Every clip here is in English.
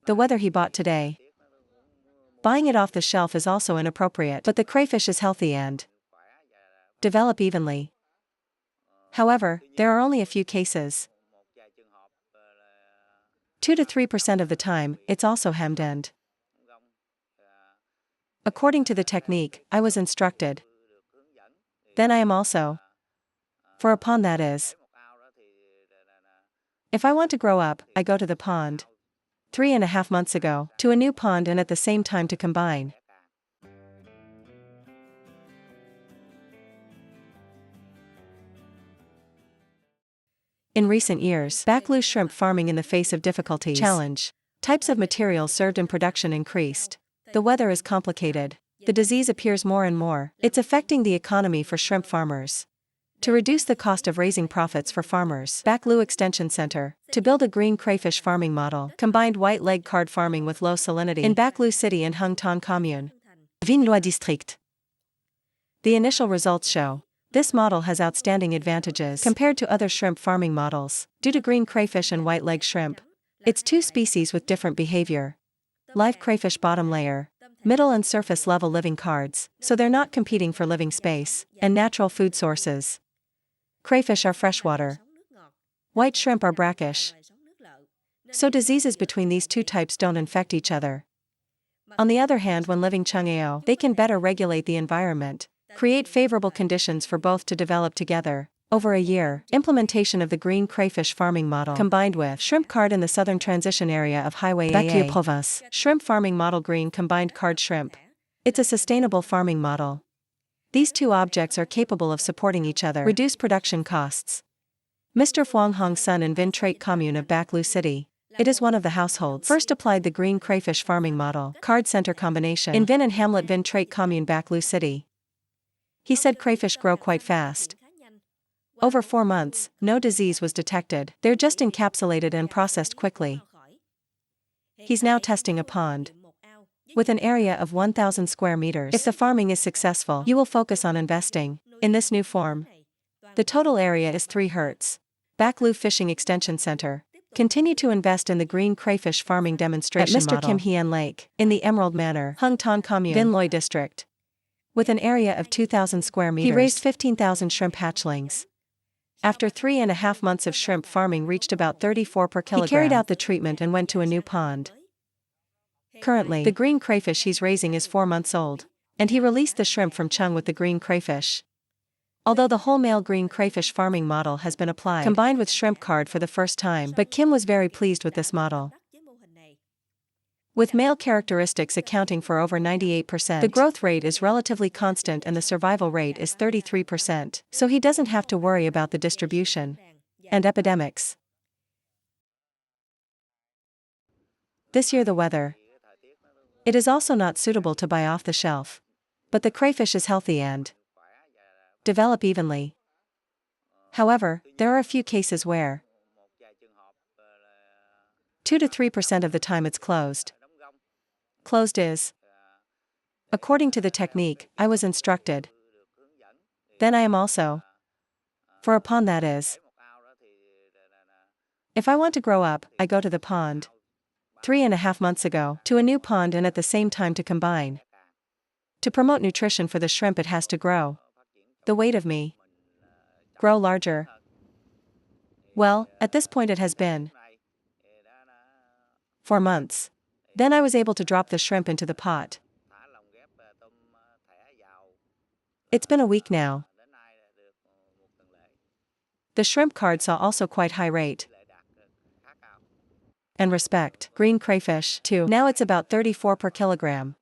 the weather he bought today. Buying it off the shelf is also inappropriate, but the crayfish is healthy and develop evenly. However, there are only a few cases. 2 to 3% of the time, it's also hemmed and. According to the technique, I was instructed. Then I am also. For a pond that is. If I want to grow up, I go to the pond. 3.5 months ago, to a new pond and at the same time to combine. In recent years, backblue shrimp farming in the face of difficulties. Challenge. Types of materials served in production increased. The weather is complicated. The disease appears more and more. It's affecting the economy for shrimp farmers. To reduce the cost of raising profits for farmers, Backblue Extension Center, to build a green crayfish farming model, combined white leg cod farming with low salinity in Backblue City in Hung Ton Commune, Vinlois District. The initial results show this model has outstanding advantages compared to other shrimp farming models, due to green crayfish and white leg shrimp. It's two species with different behavior. Live crayfish bottom layer, middle and surface level living cards, so they're not competing for living space, and natural food sources. Crayfish are freshwater. White shrimp are brackish. So diseases between these two types don't infect each other. On the other hand, when living Chang'eo, they can better regulate the environment, create favorable conditions for both to develop together. Over a year, implementation of the green crayfish farming model combined with shrimp card in the southern transition area of Highway AA Province, shrimp farming model green combined card shrimp. It's a sustainable farming model. These two objects are capable of supporting each other, reduce production costs. Mr. Phuong Hong's son in Vinh Trait Commune of Backblue City. It is one of the households first applied the green crayfish farming model, card center combination, in Vinh and Hamlet Vinh Trait Commune Backblue City. He said crayfish grow quite fast. Over 4 months, no disease was detected. They're just encapsulated and processed quickly. He's now testing a pond with an area of 1,000 square meters. If the farming is successful, you will focus on investing in this new form. The total area is 3 hertz. Backblue Fishing Extension Center. Continue to invest in the green crayfish farming demonstration at Mr. Model. Kim Hien Lake, in the Emerald Manor, Hung Ton Commune, Vinh Loi District. With an area of 2,000 square meters, he raised 15,000 shrimp hatchlings. After 3.5 months of shrimp farming reached about 34 per kilogram. He carried out the treatment and went to a new pond. Currently, the green crayfish he's raising is 4 months old, and he released the shrimp from Chung with the green crayfish. Although the whole male green crayfish farming model has been applied, combined with shrimp card for the first time, but Kim was very pleased with this model. With male characteristics accounting for over 98%, the growth rate is relatively constant and the survival rate is 33%, so he doesn't have to worry about the distribution and epidemics. This year the weather. It is also not suitable to buy off the shelf. But the crayfish is healthy and develop evenly. However, there are a few cases where 2 to 3% of the time it's closed. Closed is. According to the technique, I was instructed. Then I am also. For a pond that is. If I want to grow up, I go to the pond. 3.5 months ago, to a new pond and at the same time to combine. To promote nutrition for the shrimp it has to grow. The weight of me. Grow larger. Well, at this point it has been 4 months. Then I was able to drop the shrimp into the pot. It's been a week now. The shrimp card saw also quite high rate. And respect, green crayfish, too. Now it's about 34 per kilogram.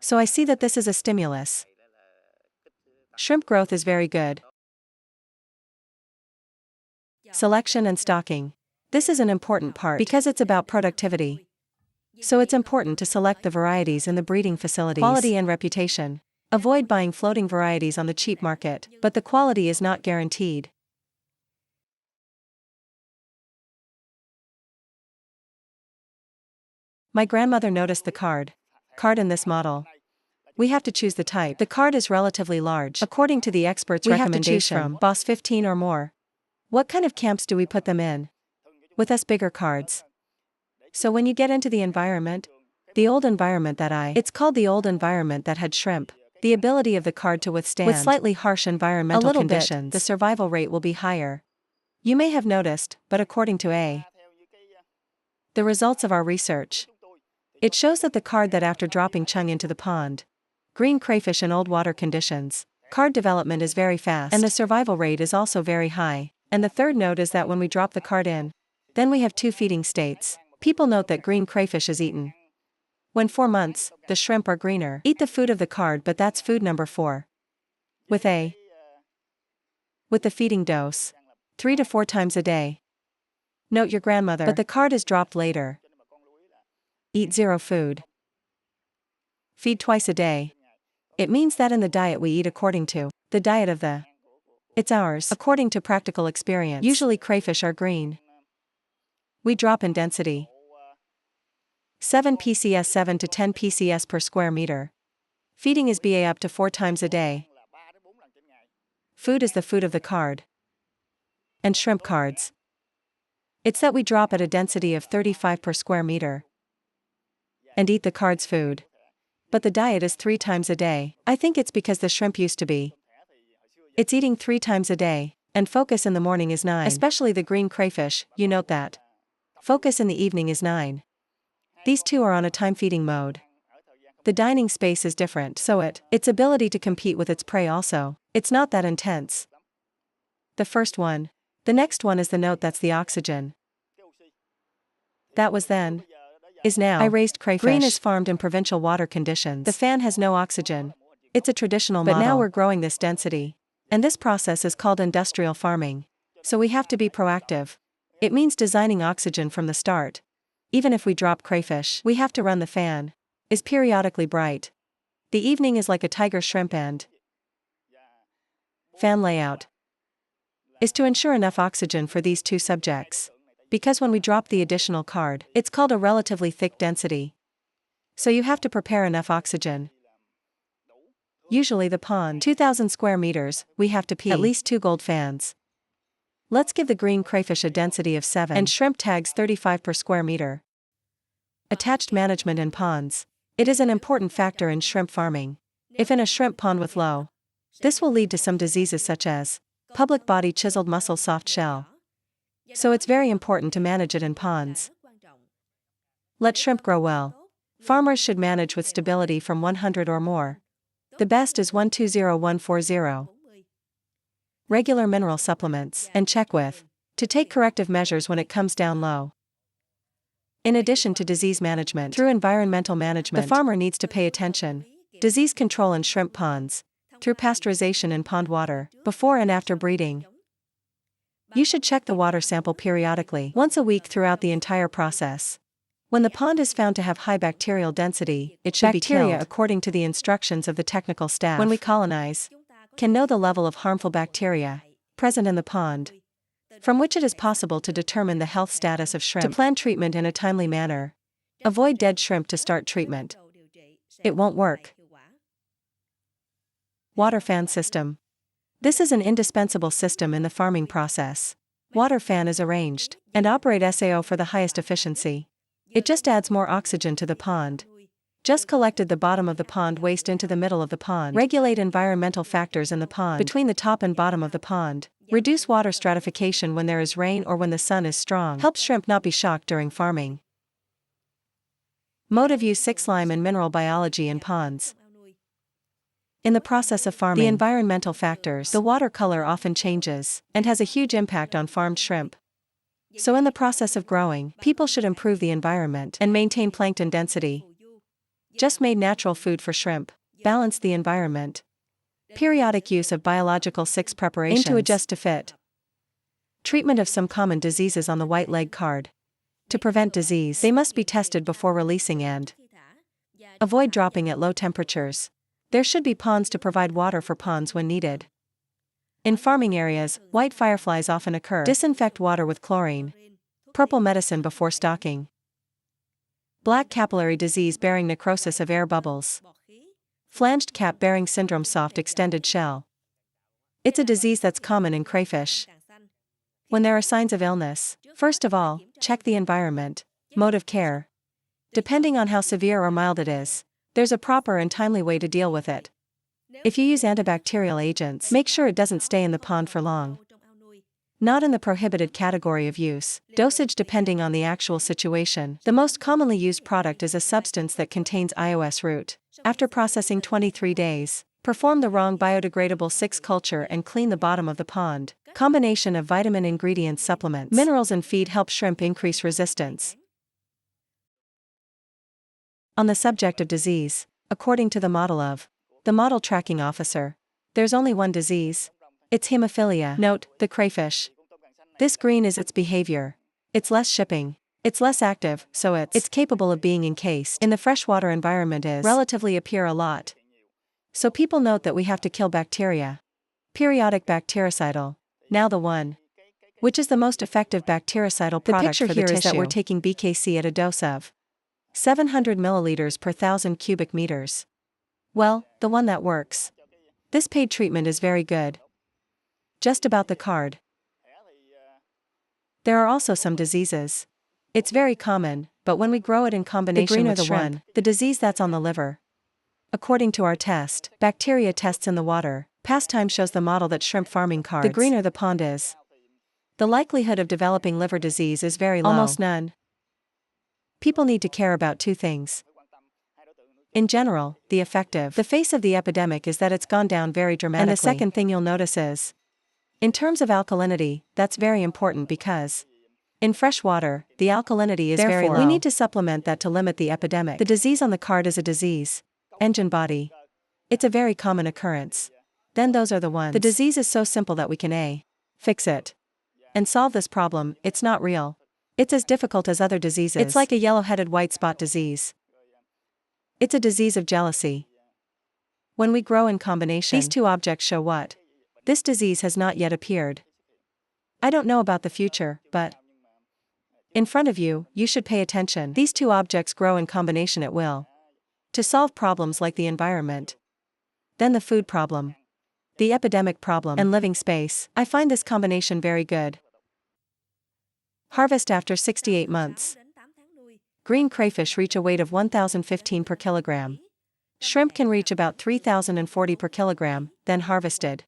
So I see that this is a stimulus. Shrimp growth is very good. Selection and stocking. This is an important part because it's about productivity. So it's important to select the varieties in the breeding facilities. Quality and reputation. Avoid buying floating varieties on the cheap market, but the quality is not guaranteed. My grandmother noticed the card in this model. We have to choose the type. The card is relatively large. According to the expert's recommendation, from Boss 15 or more. What kind of camps do we put them in? With us bigger cards. So when you get into the environment, the old environment it's called the old environment that had shrimp, the ability of the card to withstand with slightly harsh environmental conditions, the survival rate will be higher. You may have noticed, but according to the results of our research, it shows that the card that after dropping chung into the pond, green crayfish in old water conditions, card development is very fast and the survival rate is also very high. And the third note is that when we drop the card in, then we have 2 feeding states. People note that green crayfish is eaten when 4 months, the shrimp are greener. Eat the food of the card, but that's food number 4. With the feeding dose, 3 to 4 times a day. Note your grandmother, but the card is dropped later. Eat 0 food. Feed twice a day. It means that in the diet we eat according to the diet of it's ours, according to practical experience. Usually crayfish are green. We drop in density. 7 pcs 7 to 10 pcs per square meter. Feeding is BA up to 4 times a day. Food is the food of the card. And shrimp cards. It's that we drop at a density of 35 per square meter. And eat the card's food. But the diet is 3 times a day. I think it's because the shrimp used to be. It's eating 3 times a day, and focus in the morning is 9. Especially the green crayfish, you note that. Focus in the evening is 9. These two are on a time feeding mode. The dining space is different, so its ability to compete with its prey also, it's not that intense. The first one. The next one is the note that's the oxygen. That was then. Is now. I raised crayfish. Green is farmed in provincial water conditions. The fan has no oxygen. It's a traditional model. But now we're growing this density. And this process is called industrial farming. So we have to be proactive. It means designing oxygen from the start. Even if we drop crayfish, we have to run the fan. Is periodically bright. The evening is like a tiger shrimp and fan layout. Is to ensure enough oxygen for these 2 subjects. Because when we drop the additional card, it's called a relatively thick density. So you have to prepare enough oxygen. Usually the pond, 2,000 square meters, we have to at least 2 gold fans. Let's give the green crayfish a density of 7 and shrimp tags 35 per square meter. Attached management in ponds. It is an important factor in shrimp farming. If in a shrimp pond with low, this will lead to some diseases such as public body chiseled muscle soft shell. So it's very important to manage it in ponds. Let shrimp grow well. Farmers should manage with stability from 100 or more. The best is 120140. Regular mineral supplements, and check to take corrective measures when it comes down low. In addition to disease management, through environmental management, the farmer needs to pay attention. Disease control in shrimp ponds, through pasteurization in pond water, before and after breeding. You should check the water sample periodically, once a week throughout the entire process. When the pond is found to have high bacterial density, it should be killed. Bacteria, according to the instructions of the technical staff, when we colonize, can know the level of harmful bacteria present in the pond, from which it is possible to determine the health status of shrimp. To plan treatment in a timely manner. Avoid dead shrimp to start treatment. It won't work. Water fan system. This is an indispensable system in the farming process. Water fan is arranged and operate SAO for the highest efficiency. It just adds more oxygen to the pond. Just collected the bottom of the pond waste into the middle of the pond. Regulate environmental factors in the pond between the top and bottom of the pond. Reduce water stratification when there is rain or when the sun is strong. Help shrimp not be shocked during farming. Mode of use 6 lime and mineral biology in ponds. In the process of farming, the environmental factors, the water color often changes and has a huge impact on farmed shrimp. So in the process of growing, people should improve the environment and maintain plankton density. Just made natural food for shrimp. Balance the environment. Periodic use of biological 6 preparations. Aim to adjust to fit. Treatment of some common diseases on the white leg card. To prevent disease, they must be tested before releasing and avoid dropping at low temperatures. There should be ponds to provide water for ponds when needed. In farming areas, white fireflies often occur. Disinfect water with chlorine. Purple medicine before stocking. Black capillary disease bearing necrosis of air bubbles. Flanged cap bearing syndrome soft extended shell. It's a disease that's common in crayfish. When there are signs of illness, first of all, check the environment. Mode of care. Depending on how severe or mild it is, there's a proper and timely way to deal with it. If you use antibacterial agents, make sure it doesn't stay in the pond for long. Not in the prohibited category of use. Dosage depending on the actual situation. The most commonly used product is a substance that contains iOS root. After processing 23 days, perform the wrong biodegradable 6 culture and clean the bottom of the pond. Combination of vitamin ingredients, supplements, minerals and feed help shrimp increase resistance. On the subject of disease, according to the model tracking officer, there's only one disease. It's hemophilia. Note, the crayfish. This green is its behavior. It's less shipping. It's less active, so it's capable of being encased in the freshwater environment is relatively appear a lot. So people note that we have to kill bacteria. Periodic bactericidal. Now the one. Which is the most effective bactericidal product for the tissue? The picture here is that we're taking BKC at a dose of 700 milliliters per 1,000 cubic meters. Well, the one that works. This paid treatment is very good. Just about the card. There are also some diseases. It's very common, but when we grow it in combination with shrimp, the disease that's on the liver. According to our test, bacteria tests in the water, pastime shows the model that shrimp farming cards. The greener the pond is, the likelihood of developing liver disease is very low. Almost none. People need to care about two things. In general, the face of the epidemic is that it's gone down very dramatically. And the second thing you'll notice is, in terms of alkalinity, that's very important because in fresh water, the alkalinity is very low. We need to supplement that to limit the epidemic. The disease on the card is a disease. Engine body. It's a very common occurrence. Then those are the ones. The disease is so simple that we can fix it and solve this problem. It's not real. It's as difficult as other diseases. It's like a yellow-headed white spot disease. It's a disease of jealousy. When we grow in combination, these two objects show what? This disease has not yet appeared. I don't know about the future, but in front of you, you should pay attention. These two objects grow in combination at will. To solve problems like the environment. Then the food problem. The epidemic problem and living space. I find this combination very good. Harvest after 68 months. Green crayfish reach a weight of 1,015 per kilogram. Shrimp can reach about 3,040 per kilogram, then harvested.